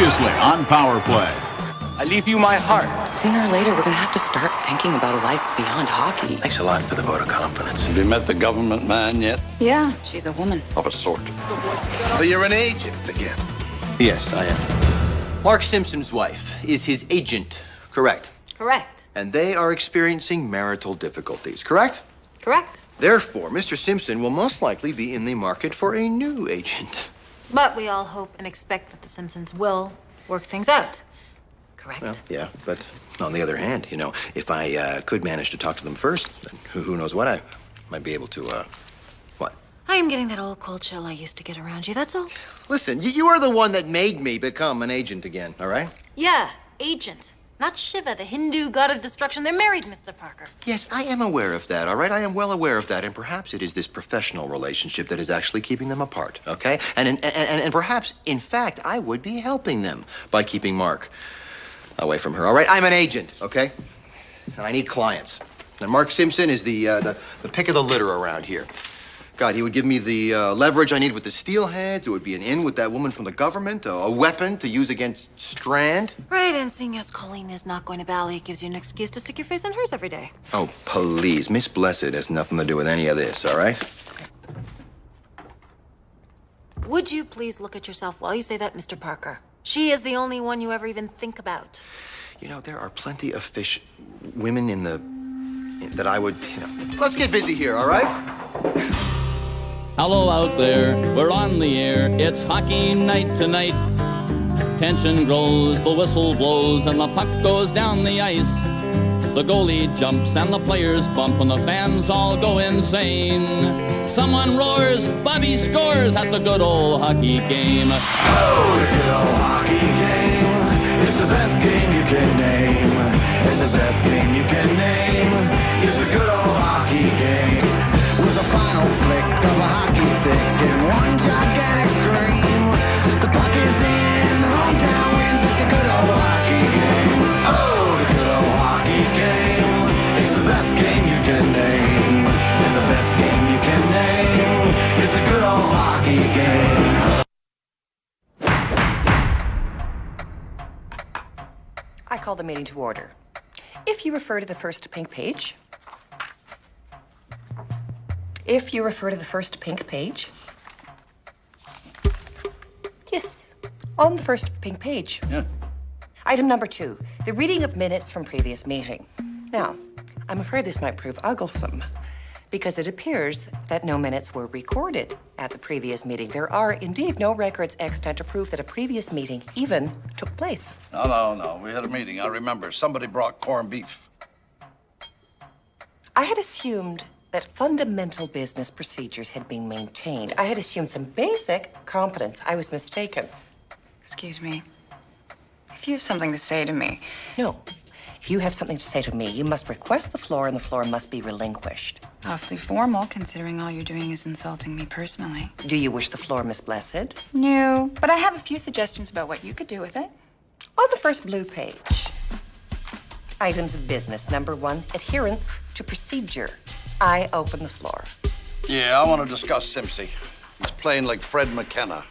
Previously on Power Play. I leave you my heart. Sooner or later, we're gonna have to start thinking about a life beyond hockey. Thanks a lot for the vote of confidence. Have you met the government man yet? Yeah, she's a woman. Of a sort. So you're an agent again? Yes, I am. Mark Simpson's wife is his agent, correct? Correct. And they are experiencing marital difficulties, correct? Correct. Therefore, Mr. Simpson will most likely be in the market for a new agent. But we all hope and expect that the Simpsons will work things out. Correct? Well, yeah, but on the other hand, you know, if I could manage to talk to them first, then who knows what I might be able to, what? I am getting that old cold chill I used to get around you, that's all. Listen, you are the one that made me become an agent again, all right? Yeah, agent. Not Shiva, the Hindu god of destruction. They're married, Mr. Parker. Yes, I am aware of that, all right? I am well aware of that, and perhaps it is this professional relationship that is actually keeping them apart, okay? And perhaps, in fact, I would be helping them by keeping Mark away from her, all right? I'm an agent, okay? And I need clients. And Mark Simpson is the pick of the litter around here. God, he would give me the leverage I need with the steelheads. It would be an in with that woman from the government, a weapon to use against Strand. Right, and seeing as Colleen is not going to Bali, it gives you an excuse to stick your face in hers every day. Oh, please. Miss Blessed has nothing to do with any of this, all right? Would you please look at yourself while you say that, Mr. Parker? She is the only one you ever even think about. You know, there are plenty of women that I would, you know. Let's get busy here, all right? Hello out there, we're on the air, it's hockey night tonight. Tension grows, the whistle blows, and the puck goes down the ice. The goalie jumps and the players bump and the fans all go insane. Someone roars, Bobby scores at the good old hockey game. Oh, the good old hockey game is the best game you can name. And the best game you can name is the good old hockey game. With a final flick of a hockey stick and one gigantic scream. The puck is in, the hometown wins, it's a good old hockey game. Oh, the good old hockey game is the best game you can name. And the best game you can name is a good old hockey game. I call the meeting to order. If you refer to the first pink page. If you refer to the first pink page. Yes, on the first pink page. Yeah. Item number 2, the reading of minutes from previous meeting. Now, I'm afraid this might prove ugglesome because it appears that no minutes were recorded at the previous meeting. There are indeed no records extant to prove that a previous meeting even took place. No. We had a meeting. I remember. Somebody brought corned beef. I had assumed that fundamental business procedures had been maintained. I had assumed some basic competence. I was mistaken. Excuse me. If you have something to say to me. No. If you have something to say to me, you must request the floor and the floor must be relinquished. Awfully formal, considering all you're doing is insulting me personally. Do you wish the floor, Miss Blessed? No, but I have a few suggestions about what you could do with it. On the first blue page, items of business. Number 1, adherence to procedure. I open the floor. Yeah, I want to discuss Simpsy. He's playing like Fred McKenna.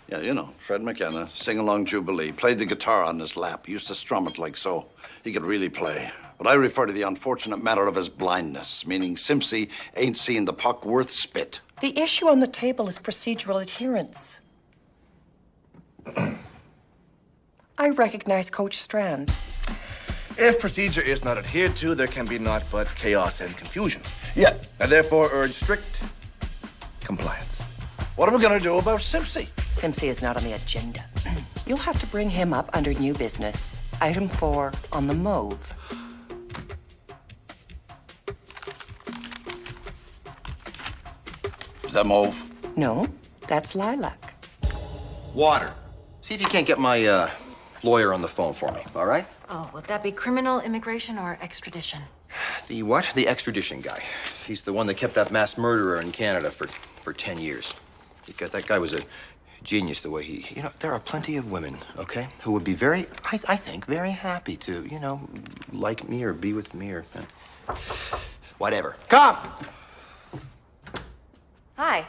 Yeah, you know, Fred McKenna, Sing-Along Jubilee. Played the guitar on his lap. Used to strum it like so. He could really play. But I refer to the unfortunate matter of his blindness, meaning Simpsy ain't seen the puck worth spit. The issue on the table is procedural adherence. I recognize Coach Strand. If procedure is not adhered to, there can be naught but chaos and confusion. Yeah. I therefore urge strict compliance. What are we going to do about Simpsy? Simpsy is not on the agenda. You'll have to bring him up under new business. Item 4 on the mauve. Is that mauve? No, that's lilac. Water. See if you can't get my lawyer on the phone for me, all right? Oh, would that be criminal, immigration, or extradition? The what? The extradition guy. He's the one that kept that mass murderer in Canada for 10 years. That guy was a genius the way he... You know, there are plenty of women, okay, who would be very, I think, very happy to, you know, like me or be with me or... whatever. Come! Hi.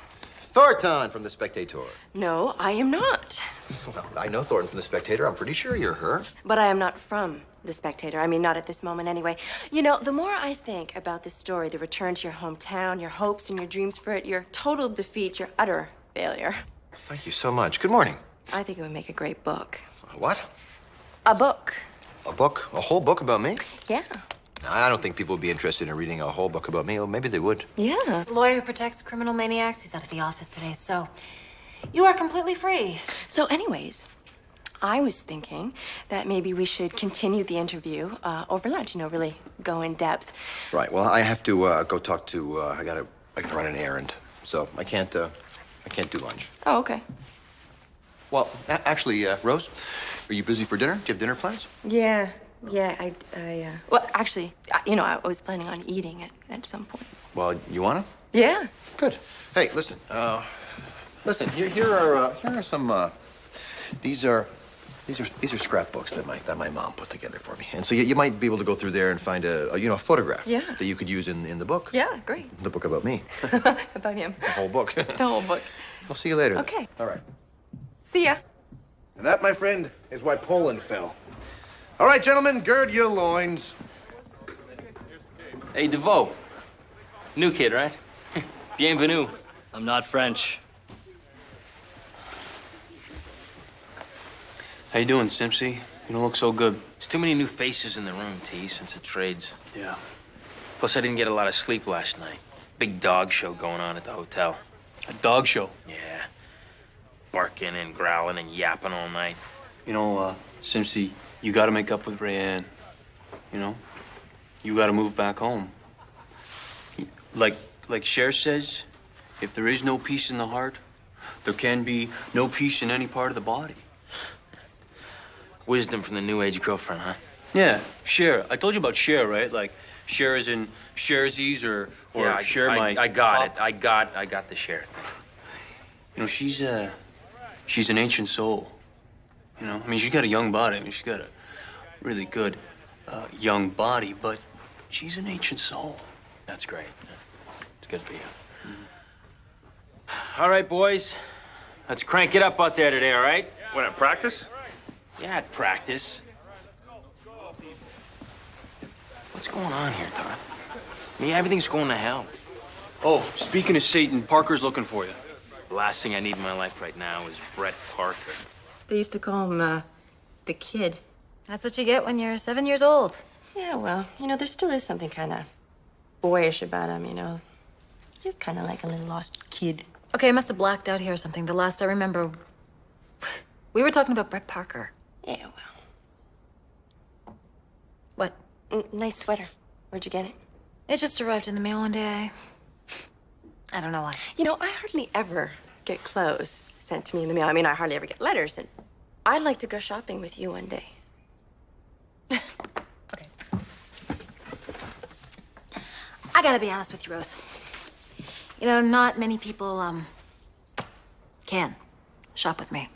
Thornton from The Spectator. No, I am not. Well, I know Thornton from The Spectator. I'm pretty sure you're her. But I am not from The Spectator. I mean, not at this moment anyway. You know, the more I think about this story, the return to your hometown, your hopes and your dreams for it, your total defeat, your utter failure, Thank you so much. Good morning. I think it would make a great book. What? A book. A book? A whole book about me? Yeah. I don't think people would be interested in reading a whole book about me. Well, maybe they would. Yeah. The lawyer who protects criminal maniacs, he's out of the office today, so you are completely free. So anyways, I was thinking that maybe we should continue the interview over lunch, you know, really go in depth. Right. Well, I have to go talk to. I gotta run an errand, so I can't do lunch. Oh, okay. Well, actually, Rose, are you busy for dinner? Do you have dinner plans? Yeah. Well, actually, you know, I was planning on eating at some point. Well, you wanna? Yeah. Good. Hey, listen. Listen. Here are some. These are scrapbooks that my mom put together for me, and so you might be able to go through there and find a photograph. Yeah. That you could use in the book. Yeah, great. The book about me. About him. The whole book. The whole book. I'll see you later. then. Okay. All right. See ya. And that, my friend, is why Poland fell. All right, gentlemen, gird your loins. Hey, DeVoe. New kid, right? Bienvenue. I'm not French. How you doing, Simpsy? You don't look so good. There's too many new faces in the room, T, since the trades. Yeah. Plus, I didn't get a lot of sleep last night. Big dog show going on at the hotel. A dog show. Yeah. Barking and growling and yapping all night. You know, Simpsy, you gotta make up with Rayanne. You know? You gotta move back home. Like Cher says, if there is no peace in the heart, there can be no peace in any part of the body. Wisdom from the new age girlfriend, huh? Yeah, Cher. I told you about Cher, right? Like, Cher is in Sharesies or yeah, Cher my... I got pop. it. I got the Cher thing. You know, she's an ancient soul. You know, I mean, she's got a young body. I mean, she's got a really good young body, but she's an ancient soul. That's great. It's good for you. All right, boys. Let's crank it up out there today, all right? What, at practice? Yeah, at practice. What's going on here, Todd? I mean, everything's going to hell. Oh, speaking of Satan, Parker's looking for you. The last thing I need in my life right now is Brett Parker. They used to call him the kid. That's what you get when you're 7 years old. Yeah, well, you know, there still is something kind of boyish about him, you know. He's kind of like a little lost kid. Okay, I must have blacked out here or something. The last I remember, we were talking about Brett Parker. Yeah, well. What? Nice sweater. Where'd you get it? It just arrived in the mail one day. I don't know why. You know, I hardly ever get clothes sent to me in the mail. I mean, I hardly ever get letters, and I'd like to go shopping with you one day. Okay. I gotta be honest with you, Rose. You know, not many people, can shop with me.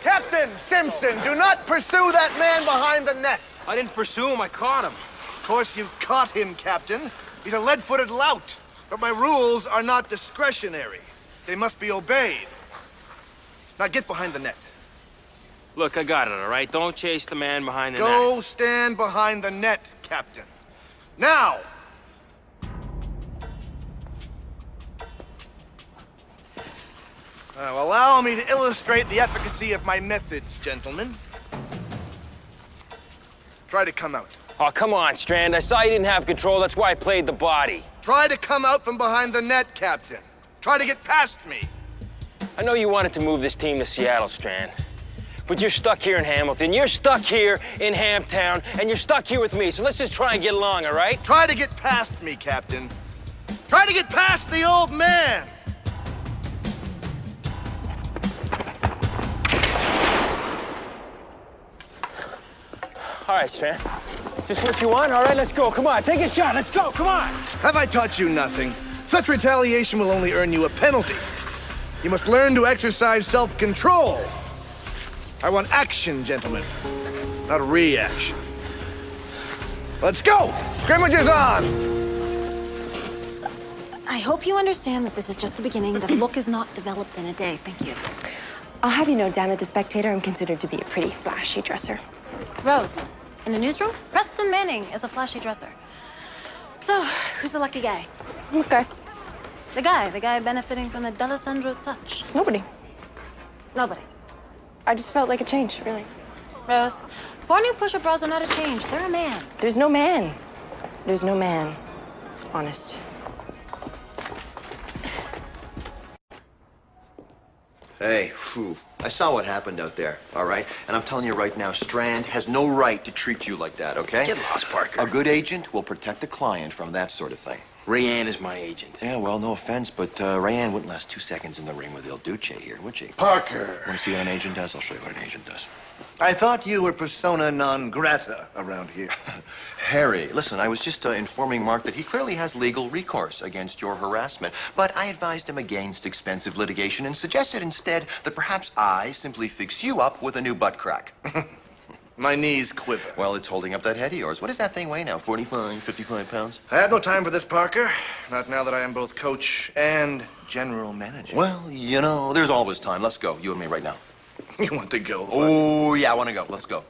Captain Simpson, do not pursue that man behind the net. I didn't pursue him, I caught him. Of course you caught him, Captain. He's a lead-footed lout. But my rules are not discretionary. They must be obeyed. Now get behind the net. Look, I got it, all right? Don't chase the man behind the net. Go stand behind the net, Captain. Now! Now, allow me to illustrate the efficacy of my methods, gentlemen. Try to come out. Oh, come on, Strand. I saw you didn't have control. That's why I played the body. Try to come out from behind the net, Captain. Try to get past me. I know you wanted to move this team to Seattle, Strand. But you're stuck here in Hamilton. You're stuck here in Hamtown, and you're stuck here with me. So let's just try and get along, all right? Try to get past me, Captain. Try to get past the old man. All right, Strand. Is this what you want? All right, let's go. Come on, take a shot. Let's go. Come on. Have I taught you nothing? Such retaliation will only earn you a penalty. You must learn to exercise self-control. I want action, gentlemen, not reaction. Let's go! Scrimmage is on! I hope you understand that this is just the beginning, that a look is not developed in a day. Thank you. I'll have you know, down at the Spectator, I'm considered to be a pretty flashy dresser. Rose, in the newsroom, Preston Manning is a flashy dresser. So, who's the lucky guy? Okay. The guy benefiting from the D'Alessandro touch. Nobody. Nobody. I just felt like a change, really. Rose, 4 new push-up bras are not a change. They're a man. There's no man. There's no man. Honest. Hey, phew. I saw what happened out there, all right? And I'm telling you right now, Strand has no right to treat you like that, okay? Get lost, Parker. A good agent will protect the client from that sort of thing. Rayanne is my agent. Yeah, well, no offense, but Rayanne wouldn't last 2 seconds in the ring with Il Duce here, would she? Parker. Want to see what an agent does? I'll show you what an agent does. I thought you were persona non grata around here. Harry, listen, I was just informing Mark that he clearly has legal recourse against your harassment, but I advised him against expensive litigation and suggested instead that perhaps I simply fix you up with a new butt crack. My knees quiver. Well, it's holding up that head of yours. What does that thing weigh now? 45, 55 pounds? I have no time for this, Parker. Not now that I am both coach and general manager. Well, you know, there's always time. Let's go, you and me right now. You want to go? Oh, yeah, I want to go. Let's go.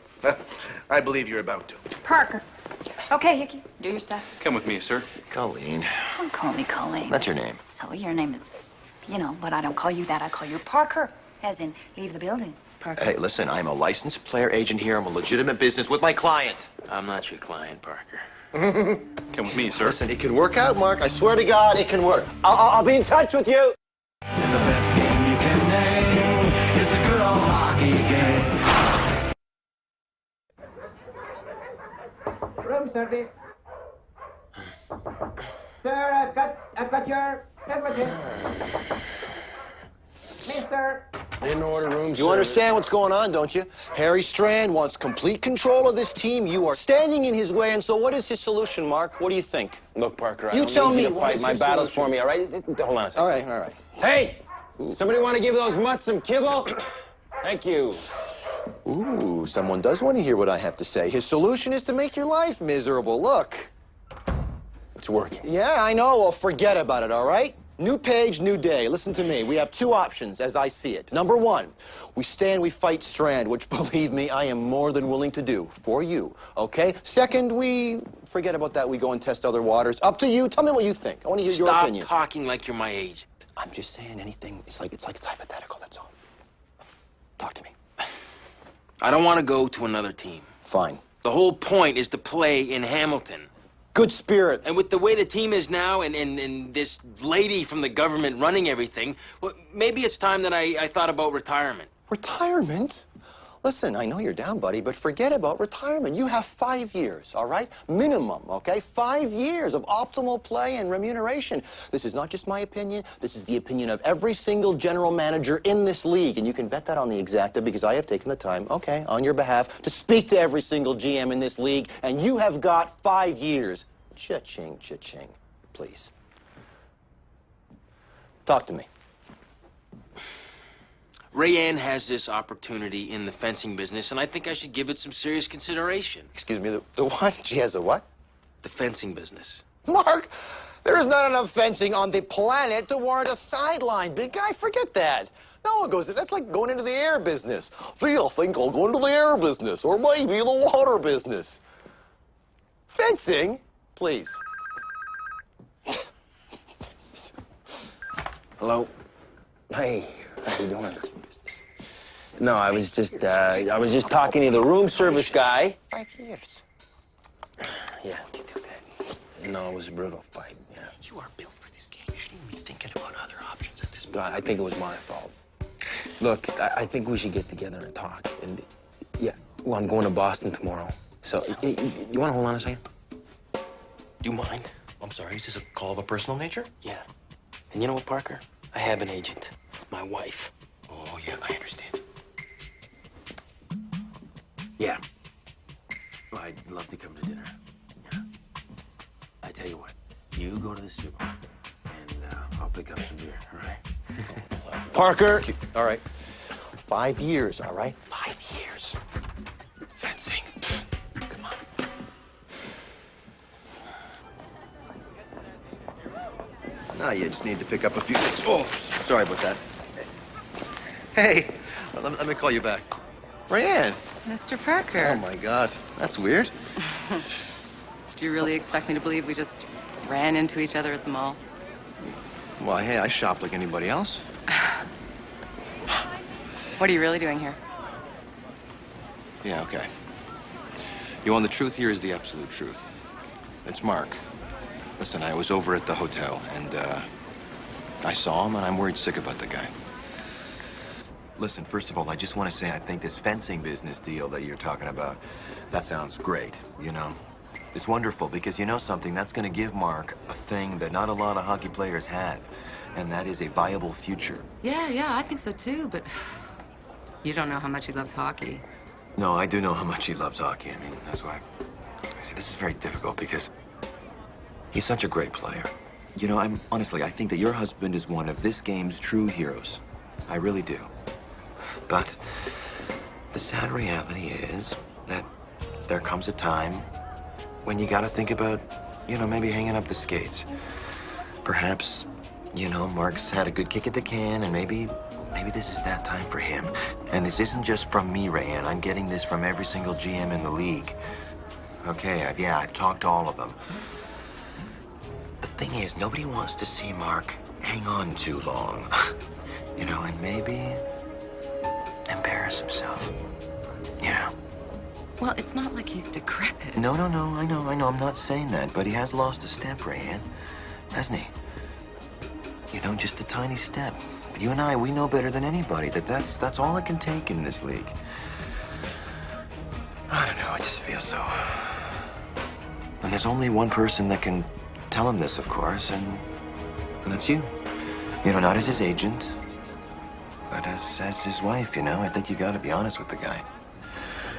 I believe you're about to. Parker. Okay, Hickey, do your stuff. Come with me, sir. Colleen. Don't call me Colleen. That's your name. So your name is, you know, but I don't call you that. I call you Parker, as in leave the building, Parker. Hey, listen, I'm a licensed player agent here. I'm a legitimate business with my client. I'm not your client, Parker. Come with me, sir. Listen, it can work out, Mark. I swear to God, it can work. I'll be in touch with you. And the best game you can name is a good old hockey game. Room service. Sir, I've got your sandwiches. Mister. Didn't order room service. You understand what's going on, don't you? Harry Strand wants complete control of this team. You are standing in his way, and so what is his solution, Mark? What do you think? Look, Parker, I You don't tell need me you to what fight is my your battles solution? for me, all right? Hold on a second. All right. Hey! Somebody want to give those mutts some kibble? Thank you. Ooh, someone does want to hear what I have to say. His solution is to make your life miserable. Look. It's working. Yeah, I know. Well, forget about it, all right? New page, new day. Listen to me. We have 2 options as I see it. Number 1, we stay and we fight Strand, which, believe me, I am more than willing to do for you, okay? Second, we forget about that. We go and test other waters. Up to you. Tell me what you think. I want to hear your opinion. Stop talking like you're my agent. I'm just saying anything. It's like it's hypothetical, that's all. Talk to me. I don't want to go to another team. Fine. The whole point is to play in Hamilton. Good spirit. And with the way the team is now and this lady from the government running everything, well, maybe it's time that I thought about retirement. Retirement? Listen, I know you're down, buddy, but forget about retirement. You have 5 years, all right? Minimum, okay? 5 years of optimal play and remuneration. This is not just my opinion. This is the opinion of every single general manager in this league, and you can bet that on the exacta because I have taken the time, okay, on your behalf, to speak to every single GM in this league, and you have got 5 years. Cha-ching, cha-ching, please. Talk to me. Rayanne has this opportunity in the fencing business, and I think I should give it some serious consideration. Excuse me, the what? She has a what? The fencing business. Mark, there is not enough fencing on the planet to warrant a sideline. Big guy, forget that. No one goes, that's like going into the air business. Gee, I think I'll go into the air business, or maybe the water business. Fencing? Please. Hello? Hey, how you doing? No, I was just talking to the room service guy. 5 years. Yeah. No, it was a brutal fight, yeah. You are built for this game. You shouldn't even be thinking about other options at this point. I think it was my fault. Look, I think we should get together and talk. And yeah, well, I'm going to Boston tomorrow. So, you want to hold on a second? Do you mind? I'm sorry, is this a call of a personal nature? Yeah. And you know what, Parker? I have an agent. My wife. Oh, yeah, I understand. Yeah. Well, I'd love to come to dinner. Yeah. I tell you what, you go to the supermarket, and I'll pick up some beer, all right? Parker! All right. 5 years, all right? 5 years. Fencing. Come on. No, you just need to pick up a few things. Oh, sorry about that. Hey, let me call you back. Rayanne. Mr. Parker. Oh, my God. That's weird. Do you really expect me to believe we just ran into each other at the mall? Well, hey, I shop like anybody else. What are you really doing here? Yeah, okay. You want the truth? Here is the absolute truth. It's Mark. Listen, I was over at the hotel, and I saw him, and I'm worried sick about the guy. Listen, first of all, I just want to say I think this fencing business deal that you're talking about, that sounds great, you know? It's wonderful because you know something, that's going to give Mark a thing that not a lot of hockey players have, and that is a viable future. Yeah, I think so too, but you don't know how much he loves hockey. No, I do know how much he loves hockey. I mean, that's why. See, this is very difficult because he's such a great player. You know, honestly, I think that your husband is one of this game's true heroes. I really do. But the sad reality is that there comes a time when you gotta think about, you know, maybe hanging up the skates. Perhaps, you know, Mark's had a good kick at the can, and maybe this is that time for him. And this isn't just from me, Rayanne. I'm getting this from every single GM in the league. Okay, I've talked to all of them. The thing is, nobody wants to see Mark hang on too long. You know, and maybe embarrass himself. You know? Well, it's not like he's decrepit. No, I know. I'm not saying that, but he has lost a step, Rayanne. Hasn't he? You know, just a tiny step. But you and I, we know better than anybody that that's all it can take in this league. I don't know, I just feel so. And there's only one person that can tell him this, of course, and that's you. You know, not as his agent, but as his wife, you know. I think you gotta be honest with the guy.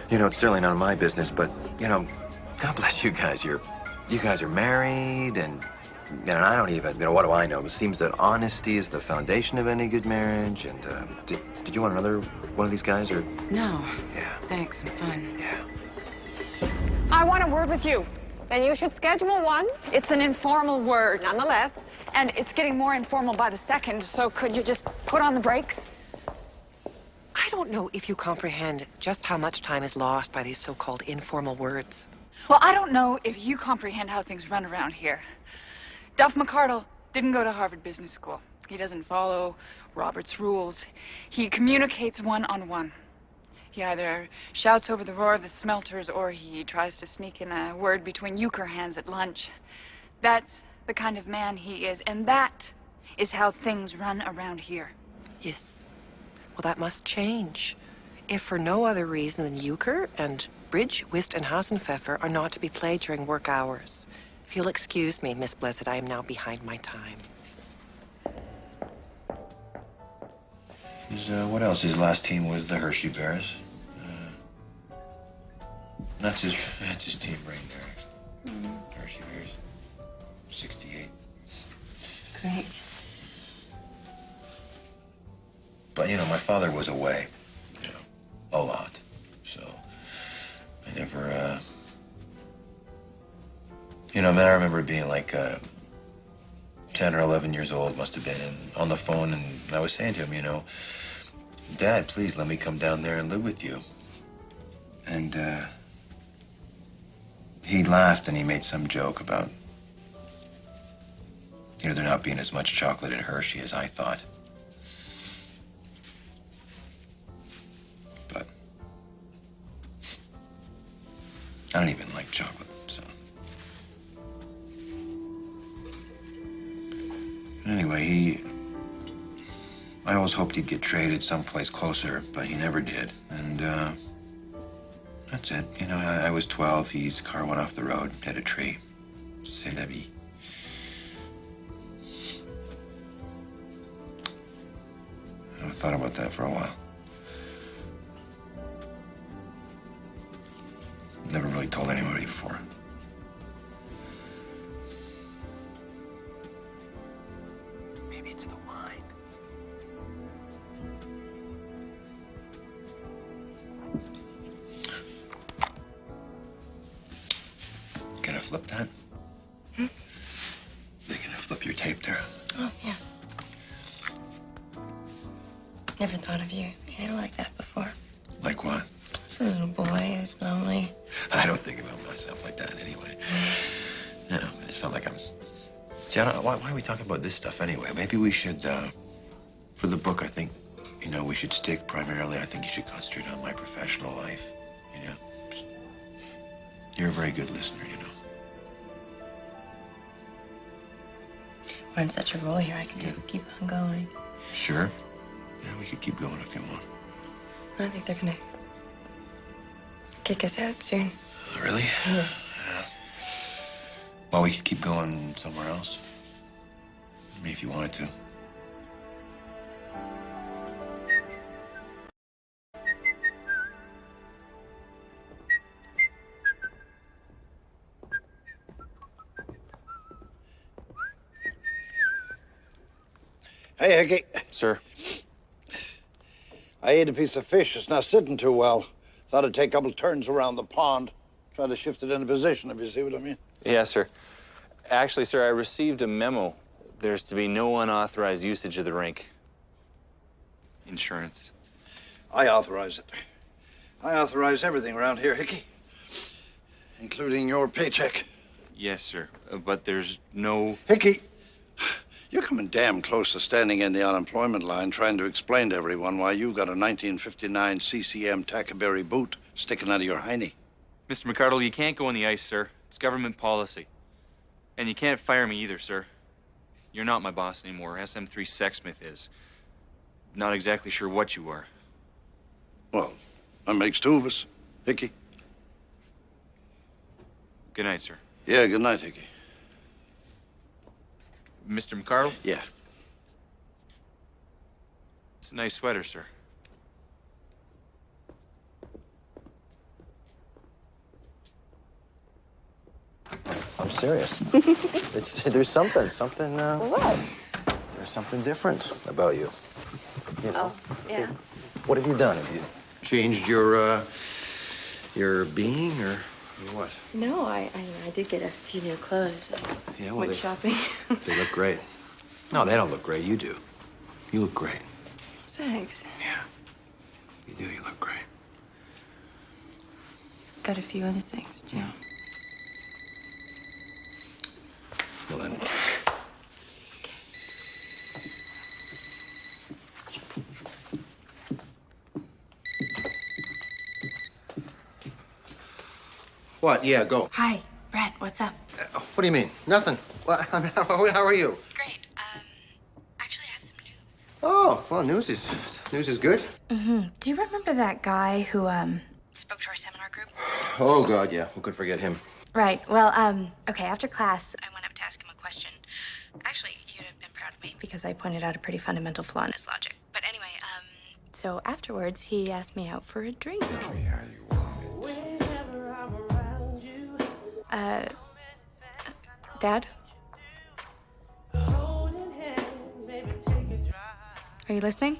You know, it's certainly none of my business, but, you know, God bless you guys. You guys are married, and, you know, I don't even, you know, what do I know? It seems that honesty is the foundation of any good marriage, and, did you want another one of these guys, or? No. Yeah. Thanks, I'm fine. Yeah. I want a word with you. Then you should schedule one. It's an informal word. Nonetheless. And it's getting more informal by the second, so could you just put on the brakes? I don't know if you comprehend just how much time is lost by these so-called informal words. Well, I don't know if you comprehend how things run around here. Duff McCardle didn't go to Harvard Business School. He doesn't follow Robert's rules. He communicates one-on-one. He either shouts over the roar of the smelters or he tries to sneak in a word between euchre hands at lunch. That's the kind of man he is, and that is how things run around here. Yes. Well, that must change. If for no other reason than euchre and bridge, whist, and Hasenpfeffer are not to be played during work hours. If you'll excuse me, Miss Blessed, I am now behind my time. What else? His last team was the Hershey Bears. That's his team right there. Hershey Bears. 68. Great. But, you know, my father was away, you know, a lot. So, I never, you know, I mean, I remember being like 10 or 11 years old, must have been, and on the phone, and I was saying to him, you know, Dad, please let me come down there and live with you. And, he laughed and he made some joke about, you know, there not being as much chocolate in Hershey as I thought. But I don't even like chocolate, so. Anyway, I always hoped he'd get traded someplace closer, but he never did. And, that's it. You know, I was 12. His car went off the road, hit a tree. C'est la vie. I've thought about that for a while. Never really told anybody before. Maybe it's the wine. Gonna flip that? Hmm? They're gonna flip your tape there. Oh, yeah. Never thought of you, like that before. Like what? Just a little boy who's lonely. I don't think about myself like that anyway. You know, it's not like I'm... See, I don't, why are we talking about this stuff anyway? Maybe we should, for the book, I think, we should stick primarily, I think you should concentrate on my professional life, Just, you're a very good listener, We're in such a roll here, I can just keep on going. Sure. Yeah, we could keep going if you want. I think they're gonna kick us out soon. Really? Yeah. Well, we could keep going somewhere else. I mean, if you wanted to. Hey, Hickey. Sir. I ate a piece of fish. It's not sitting too well. Thought I'd take a couple turns around the pond. Try to shift it into position, if you see what I mean. Yeah, sir. Actually, sir, I received a memo. There's to be no unauthorized usage of the rink. Insurance. I authorize it. I authorize everything around here, Hickey. Including your paycheck. Yes, sir. But there's no... Hickey, you're coming damn close to standing in the unemployment line trying to explain to everyone why you got a 1959 CCM Tackleberry boot sticking out of your hiney. Mr. McCardle, you can't go on the ice, sir. It's government policy. And you can't fire me either, sir. You're not my boss anymore. SM3 Sexsmith is. Not exactly sure what you are. Well, that makes two of us. Hickey. Good night, sir. Yeah, good night, Hickey. Mr. McCardle? Yeah. It's a nice sweater, sir. I'm serious. There's something, What? there's something different about you. Oh, yeah. What have you done? Have you changed your being or what? No, I did get a few new clothes. Yeah, well, Went they- shopping. They look great. No, they don't look great. You do. You look great. Thanks. You do. You look great. Got a few other things, too. Well, then. What? Yeah, go. Hi, Brett, what's up? What do you mean? Nothing. What? How are you? Great. Actually, I have some news. Oh, well, news is good. Mm-hmm. Do you remember that guy who, spoke to our seminar group? Oh, God, yeah. Who could forget him? Right. Well, okay, after class, I went up to ask him a question. Actually, you'd have been proud of me because I pointed out a pretty fundamental flaw in his logic. But anyway, so afterwards, he asked me out for a drink. Dad? Are you listening?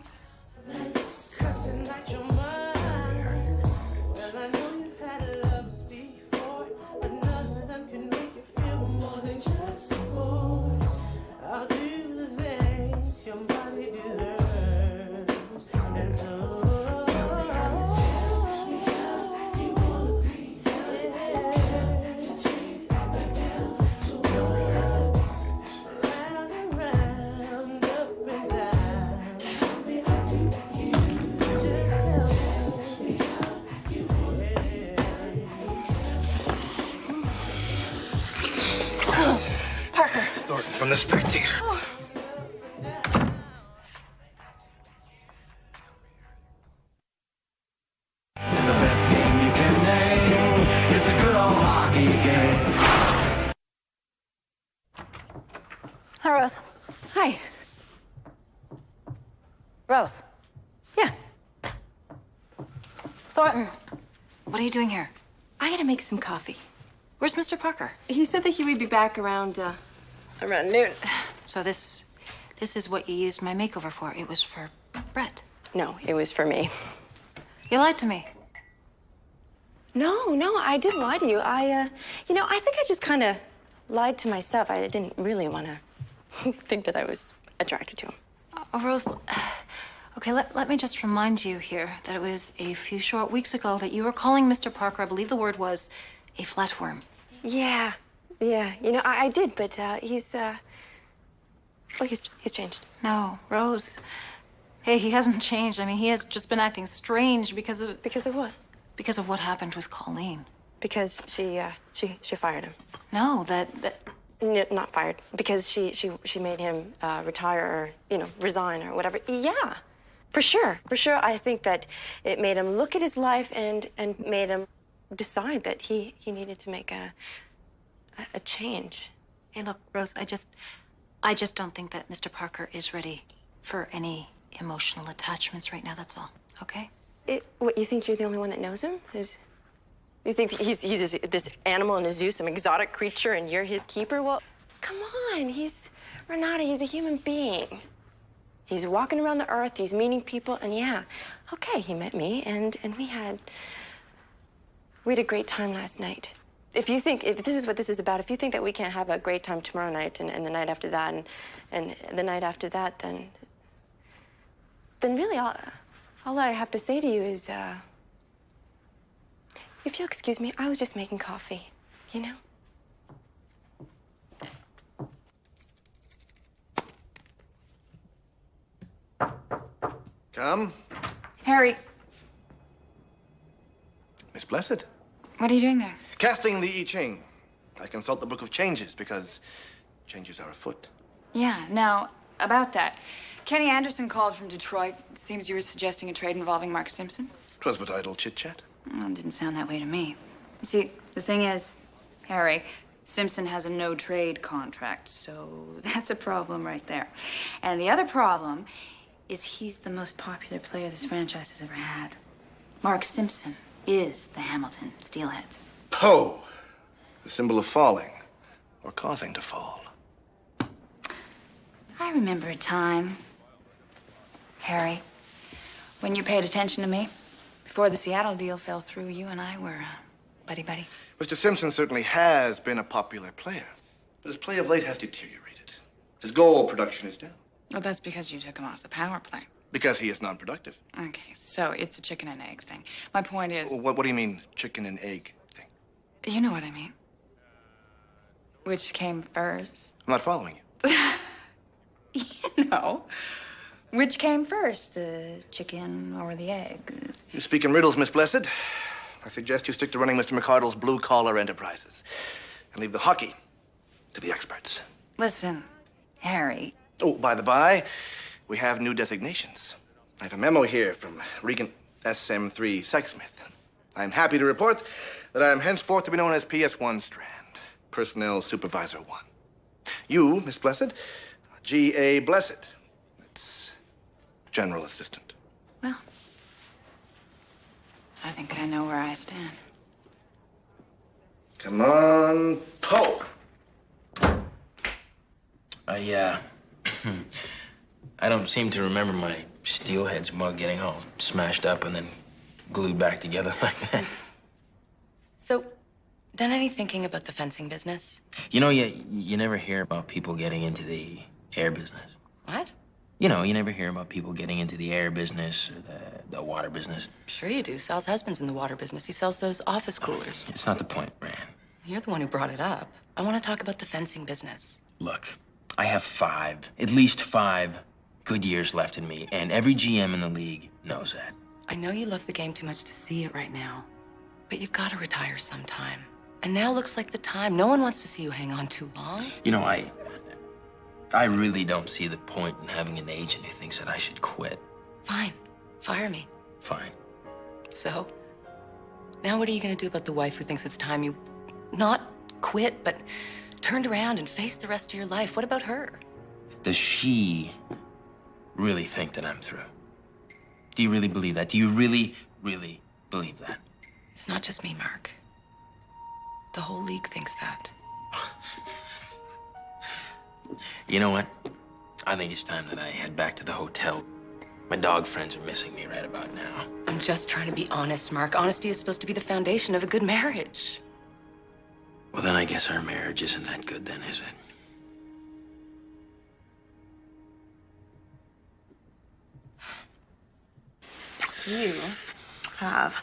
Thornton from The Spectator. Hi, Rose. Hi. Rose. Yeah. Thornton. What are you doing here? I gotta make some coffee. Where's Mr. Parker? He said that he would be back around noon. So this is what you used my makeover for. It was for Brett. No, it was for me. You lied to me. No, I didn't lie to you. I think I just kind of lied to myself. I didn't really want to think that I was attracted to him. Oh, Rose, okay, let me just remind you here that it was a few short weeks ago that you were calling Mr. Parker, I believe the word was, a flatworm. Yeah. I did, but he's changed. No, Rose. Hey, he hasn't changed. I mean, he has just been acting strange because of... Because of what? Because of what happened with Colleen. Because she fired him. No, Not fired. Because she made him retire or, resign or whatever. Yeah, for sure. For sure, I think that it made him look at his life and made him decide that he needed to make a change. Hey, look, Rose, I just don't think that Mr. Parker is ready for any emotional attachments right now, that's all, okay? What, you think you're the only one that knows him? You think he's this animal in a zoo, some exotic creature, and you're his keeper? Well, come on, Renata, he's a human being. He's walking around the earth, he's meeting people, and yeah, okay, he met me, and we had a great time last night. If this is what this is about, if you think that we can't have a great time tomorrow night and the night after that and the night after that, then really all I have to say to you is, if you'll excuse me, I was just making coffee, Come. Harry, Miss Blessed. what are you doing there? Casting the I Ching. I consult the Book of Changes because changes are afoot. Yeah, now, about that. Kenny Anderson called from Detroit. It seems you were suggesting a trade involving Mark Simpson. 'Twas but idle chit-chat. Well, it didn't sound that way to me. You see, the thing is, Harry, Simpson has a no-trade contract, so that's a problem right there. And the other problem is he's the most popular player this franchise has ever had. Mark Simpson is the Hamilton Steelheads. Poe, the symbol of falling, or causing to fall. I remember a time, Harry, when you paid attention to me. Before the Seattle deal fell through, you and I were buddy-buddy. Mr. Simpson certainly has been a popular player, but his play of late has deteriorated. His goal production is down. Well, that's because you took him off the power play. Because he is non-productive. Okay, so it's a chicken and egg thing. My point is... What do you mean, chicken and egg thing? You know what I mean. Which came first? I'm not following you. You know. Which came first, the chicken or the egg? You speak in riddles, Miss Blessed. I suggest you stick to running Mr. McCardle's blue-collar enterprises and leave the hockey to the experts. Listen, Harry. Oh, by the by, we have new designations. I have a memo here from Regan SM3 Sexsmith. I am happy to report that I am henceforth to be known as PS1 Strand, Personnel Supervisor 1. You, Miss Blessed, G.A. Blessed. That's General Assistant. Well, I think I know where I stand. Come on, Poe. I don't seem to remember my Steelheads mug getting all smashed up and then glued back together like that. So, done any thinking about the fencing business? You know, you never hear about people getting into the air business. What? You know, you never hear about people getting into the air business or the water business. Sure you do. Sal's husband's in the water business. He sells those office coolers. It's not the point, Rand. You're the one who brought it up. I want to talk about the fencing business. Look, I have at least five good years left in me, and every GM in the league knows that. I know you love the game too much to see it right now, but you've got to retire sometime. And now looks like the time. No one wants to see you hang on too long. You know, I really don't see the point in having an agent who thinks that I should quit. Fine. Fire me. Fine. So, now what are you going to do about the wife who thinks it's time you not quit, but turned around and faced the rest of your life? What about her? Does she really think that I'm through? Do you really believe that? Do you really, really believe that? It's not just me, Mark. The whole league thinks that. You know what? I think it's time that I head back to the hotel. My dog friends are missing me right about now. I'm just trying to be honest, Mark. Honesty is supposed to be the foundation of a good marriage. Well, then I guess our marriage isn't that good then, is it? You have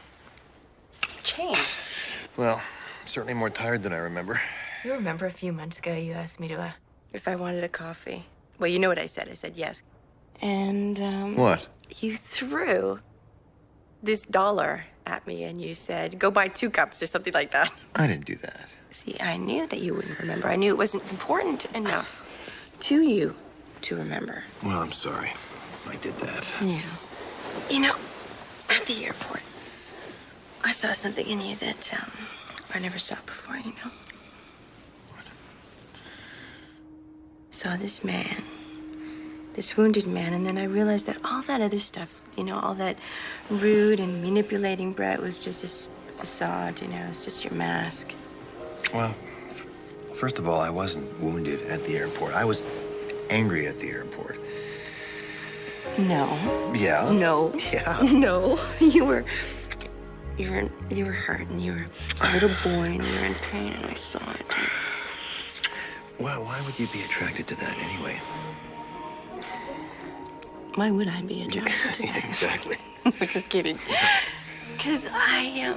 changed. Well, certainly more tired than I remember. You remember a few months ago you asked me to, if I wanted a coffee. Well, you know what I said. I said yes. And, What? you threw this $1 at me and you said, go buy 2 cups or something like that. I didn't do that. See, I knew that you wouldn't remember. I knew it wasn't important enough to you to remember. Well, I'm sorry. I did that. Yeah. You know, at the airport, I saw something in you that I never saw before, you know? What? Saw this man, this wounded man, and then I realized that all that other stuff, you know, all that rude and manipulating Brett was just this facade, you know, it's just your mask. Well, first of all, I wasn't wounded at the airport. I was angry at the airport. No. Yeah? No. Yeah. No. You were hurt, and you were a little boy, and you were in pain, and I saw it. Well, why would you be attracted to that anyway? Why would I be attracted to that? Exactly. I'm just kidding. Because I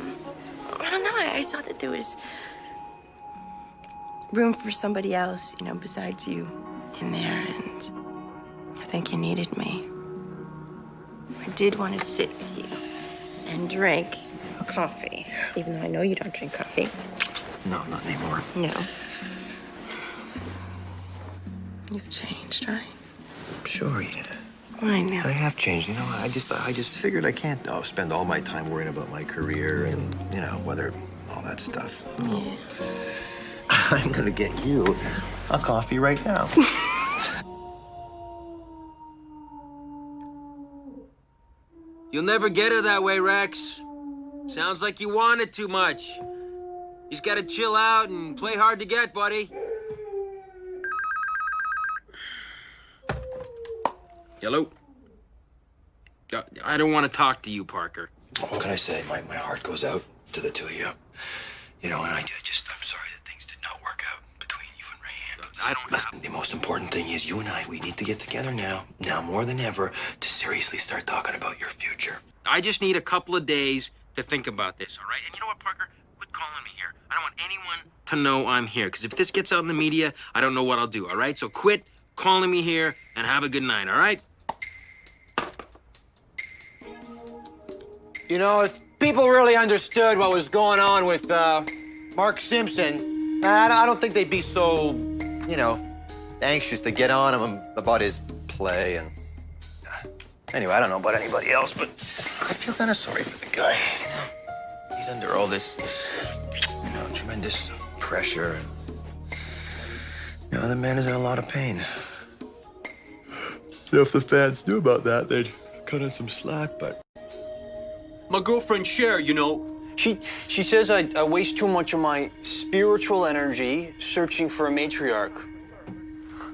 don't know, I saw that there was room for somebody else, you know, besides you in there, and I think you needed me. I did want to sit with you and drink coffee, even though I know you don't drink coffee. No, not anymore. No. You've changed, right? Sure, yeah. I know. I have changed. You know, I just figured I can't spend all my time worrying about my career and, you know, whether all that stuff. Yeah. I'm gonna get you a coffee right now. You'll never get her that way, Rex. Sounds like you want it too much. You just gotta chill out and play hard to get, buddy. Hello? I don't want to talk to you, Parker. What can I say? My heart goes out to the two of you. You know, and I'm sorry that things did not work out between you and Rayanne. Listen, the most important thing is you and I, we need to get together now more than ever, to seriously start talking about your future. I just need a couple of days to think about this, all right? And you know what, Parker? Quit calling me here. I don't want anyone to know I'm here, because if this gets out in the media, I don't know what I'll do, all right? So quit calling me here and have a good night, all right? You know, if people really understood what was going on with Mark Simpson, I don't think they'd be so, you know, Anxious to get on him about his play and... Anyway, I don't know about anybody else, but I feel kind of sorry for the guy, you know? He's under all this, you know, tremendous pressure, and... You know, the man is in a lot of pain. You know, if the fans knew about that, they'd cut in some slack, but... My girlfriend Cher, you know, she says I waste too much of my spiritual energy searching for a matriarch.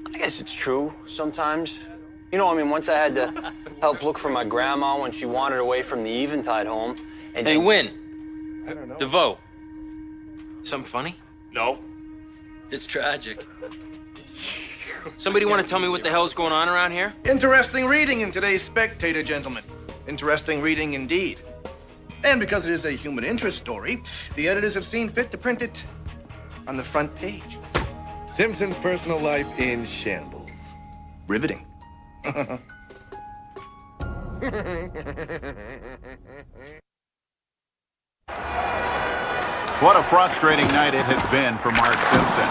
I guess it's true sometimes. You know, I mean, once I had to help look for my grandma when she wandered away from the Eventide home. And Hey, Win. I don't know. DeVoe. Something funny? No. It's tragic. Somebody want to tell me what the hell's going on around here? Interesting reading in today's Spectator, gentlemen. Interesting reading indeed. And because it is a human interest story, the editors have seen fit to print it on the front page. Simpson's personal life in shambles. Riveting. What a frustrating night it has been for Mark Simpson.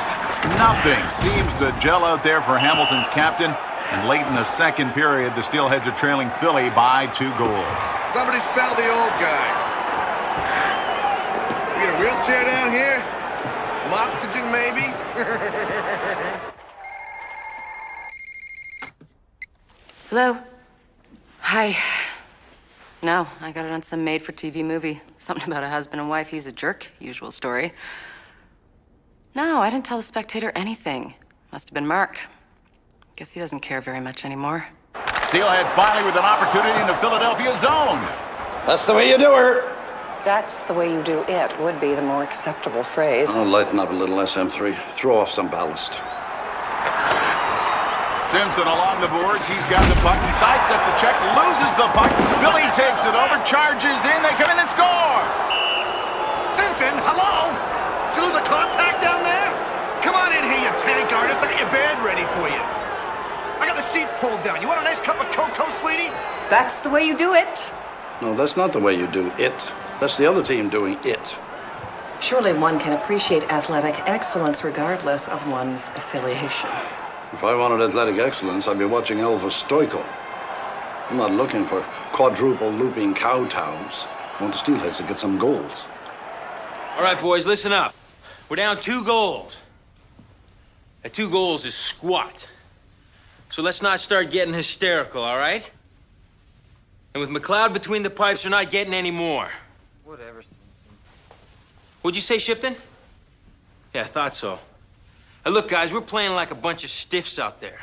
Nothing seems to gel out there for Hamilton's captain, and late in the second period, the Steelheads are trailing Philly by 2 goals. Somebody spell the old guy. We get a wheelchair down here? Some oxygen, maybe? Hello? Hi. No, I got it on some made-for-TV movie. Something about a husband and wife. He's a jerk. Usual story. No, I didn't tell the Spectator anything. Must have been Mark. Guess he doesn't care very much anymore. Steelheads finally with an opportunity in the Philadelphia zone. That's the way you do her. That's the way you do it would be the more acceptable phrase. Oh, lighten up a little, SM3. Throw off some ballast. Simpson along the boards. He's got the puck. He sidesteps a check, loses the puck. Billy takes it over, charges in. They come in and score. Simpson, hello? Did you lose a contact down there? Come on in here, you tank artist. I got your bed ready for you. I got the sheets pulled down. You want a nice cup of cocoa, sweetie? That's the way you do it. No, that's not the way you do it. That's the other team doing it. Surely one can appreciate athletic excellence regardless of one's affiliation. If I wanted athletic excellence, I'd be watching Elvis Stoico. I'm not looking for quadruple looping kowtows. I want the Steelheads to get some goals. All right, boys, listen up. We're down 2 goals. And 2 goals is squat. So let's not start getting hysterical, all right? And with McLeod between the pipes, we're not getting any more. Whatever. What'd you say, Shipton? Yeah, I thought so. Hey, look, guys, we're playing like a bunch of stiffs out there.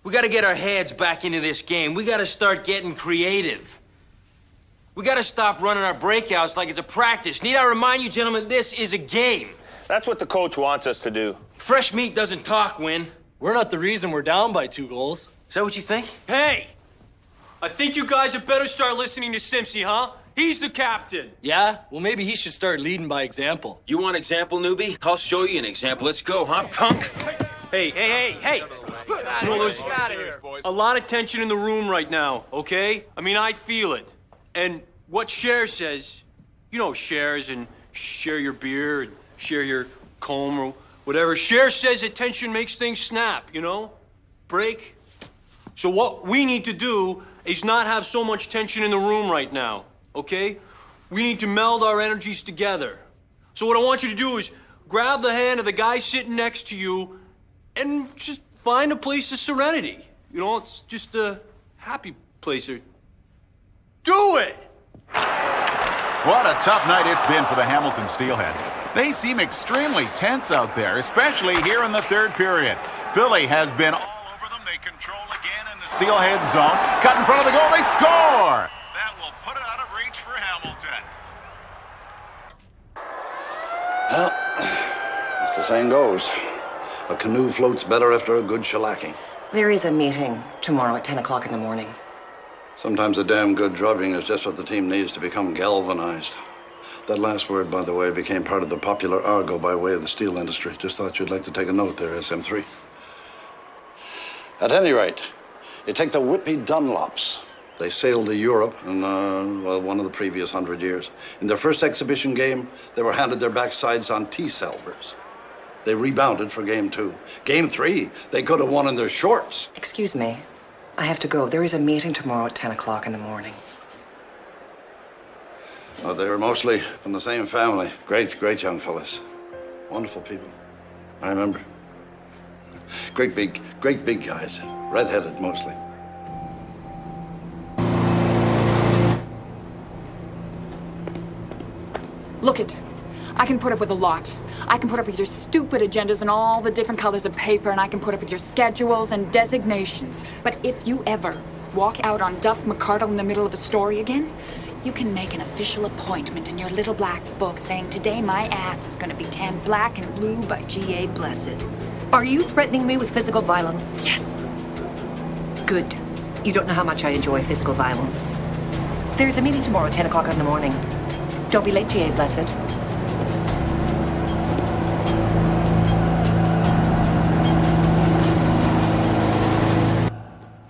We gotta get our heads back into this game. We gotta start getting creative. We gotta stop running our breakouts like it's a practice. Need I remind you, gentlemen, this is a game. That's what the coach wants us to do. Fresh meat doesn't talk, Win. We're not the reason we're down by 2 goals. Is that what you think? Hey! I think you guys had better start listening to Simpsy, huh? He's the captain. Yeah? Well, maybe he should start leading by example. You want example, newbie? I'll show you an example. Let's go, huh, punk? Hey! You know, there's a lot of tension in the room right now, okay? I mean, I feel it. And what Cher says, you know, shares and share your beer and share your comb or whatever. Cher says that tension makes things snap, you know? Break. So what we need to do is not have so much tension in the room right now, okay? We need to meld our energies together. So what I want you to do is grab the hand of the guy sitting next to you and just find a place of serenity. You know, it's just a happy place. Do it! What a tough night it's been for the Hamilton Steelheads. They seem extremely tense out there, especially here in the 3rd period. Philly has been all over them. They control again in the Steelhead zone. Cut in front of the goal, they score! That will put it out of reach for Hamilton. Well, as the saying goes, a canoe floats better after a good shellacking. There is a meeting tomorrow at 10 o'clock in the morning. Sometimes a damn good drubbing is just what the team needs to become galvanized. That last word, by the way, became part of the popular argot by way of the steel industry. Just thought you'd like to take a note there, SM3. At any rate, you take the Whitby Dunlops. They sailed to Europe in, one of the previous 100 years. In their first exhibition game, they were handed their backsides on T-Selbers. They rebounded for game 2. Game 3, they could have won in their shorts. Excuse me. I have to go. There is a meeting tomorrow at 10 o'clock in the morning. Oh, they were mostly from the same family. Great young fellas. Wonderful people. I remember. Great big guys. Red-headed mostly. Look it. I can put up with a lot. I can put up with your stupid agendas and all the different colors of paper, and I can put up with your schedules and designations. But if you ever walk out on Duff McCardle in the middle of a story again, you can make an official appointment in your little black book saying, today my ass is going to be tanned black and blue by G.A. Blessed. Are you threatening me with physical violence? Yes. Good. You don't know how much I enjoy physical violence. There's a meeting tomorrow at 10 o'clock in the morning. Don't be late, G.A. Blessed.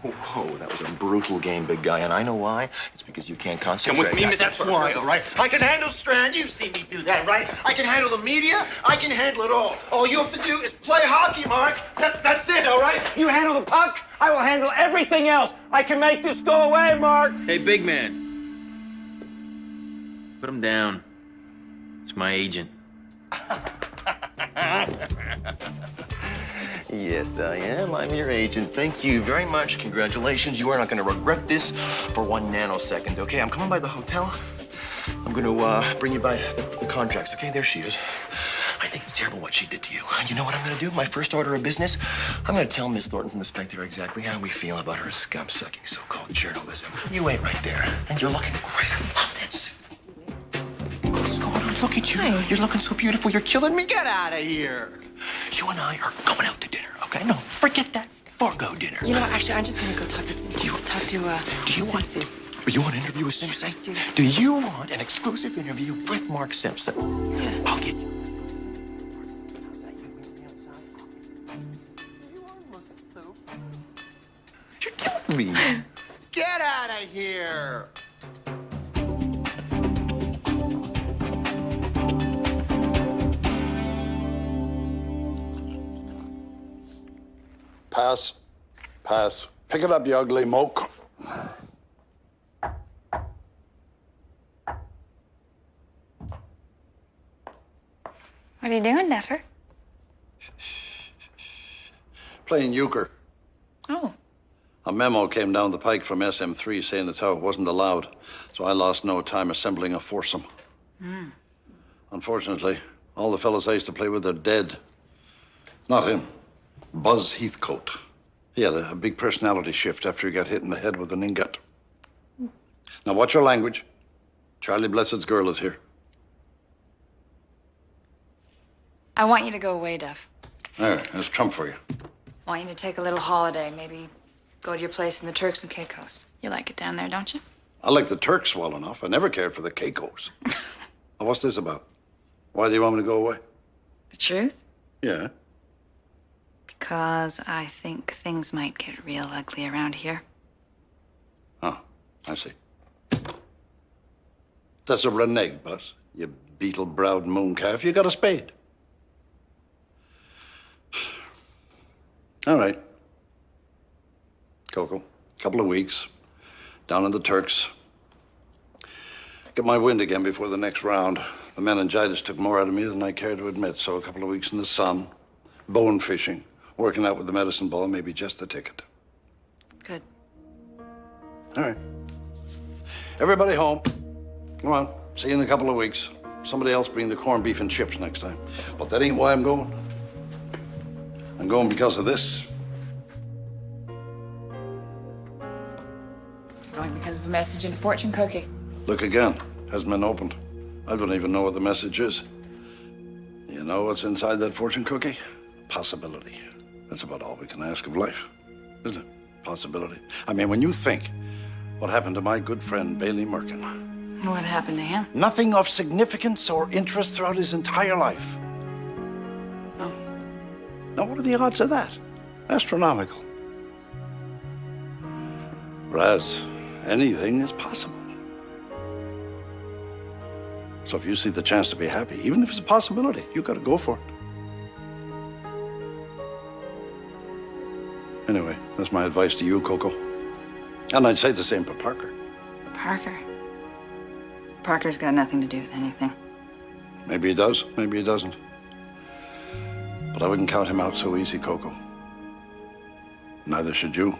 Whoa, that was a brutal game, big guy, and I know why. It's because you can't concentrate. Come with me, Mr. That's why, all right? I can handle Strand. You've seen me do that, right? I can handle the media. I can handle it all. All you have to do is play hockey, Mark. That's it, all right? You handle the puck, I will handle everything else. I can make this go away, Mark. Hey, big man. Put him down. It's my agent. Yes, I am. I'm your agent. Thank you very much. Congratulations. You are not going to regret this for 1 nanosecond, okay? I'm coming by the hotel. I'm going to bring you by the contracts, okay? There she is. I think it's terrible what she did to you. You know what I'm going to do? My first order of business, I'm going to tell Miss Thornton from the Spectator exactly how we feel about her scum-sucking so-called journalism. You wait right there, and you're looking great. I love that suit. What's going on? Look at you. Hi. You're looking so beautiful. You're killing me. Get out of here. You and I are going out to dinner, okay? No, forget that. Forgo dinner. You know, actually, I'm just gonna go talk to Simpson. You want an interview with Simpson? I do. Do you want an exclusive interview with Mark Simpson? Yeah. I'll get you. You're killing me. Get out of here. Pass. Pass. Pick it up, you ugly moke. What are you doing, Duffer? Playing euchre. Oh. A memo came down the pike from SM3 saying it's how it wasn't allowed, so I lost no time assembling a foursome. Unfortunately, all the fellas I used to play with are dead. Not him. Buzz Heathcote. He had a big personality shift after he got hit in the head with an ingot. Now, watch your language. Charlie Blessed's girl is here. I want you to go away, Duff. There, there's Trump for you. I want you to take a little holiday. Maybe go to your place in the Turks and Caicos. You like it down there, don't you? I like the Turks well enough. I never cared for the Caicos. Now, what's this about? Why do you want me to go away? The truth? Yeah. Because I think things might get real ugly around here. Oh, I see. That's a renege, Buzz. You beetle-browed mooncalf. You got a spade. All right. Coco, couple of weeks. Down in the Turks. Get my wind again before the next round. The meningitis took more out of me than I care to admit, so a couple of weeks in the sun, bone fishing, working out with the medicine ball, maybe just the ticket. Good. All right. Everybody home. Come on. See you in a couple of weeks. Somebody else bring the corned beef and chips next time. But that ain't why I'm going. I'm going because of this. Going because of a message in a fortune cookie. Look again. Hasn't been opened. I don't even know what the message is. You know what's inside that fortune cookie? Possibility. That's about all we can ask of life, isn't it? Possibility. I mean, when you think what happened to my good friend Bailey Merkin. What happened to him? Nothing of significance or interest throughout his entire life. Oh. Now, what are the odds of that? Astronomical. Whereas anything is possible. So if you see the chance to be happy, even if it's a possibility, you got to go for it. Anyway, that's my advice to you, Coco. And I'd say the same for Parker. Parker? Parker's got nothing to do with anything. Maybe he does, maybe he doesn't. But I wouldn't count him out so easy, Coco. Neither should you.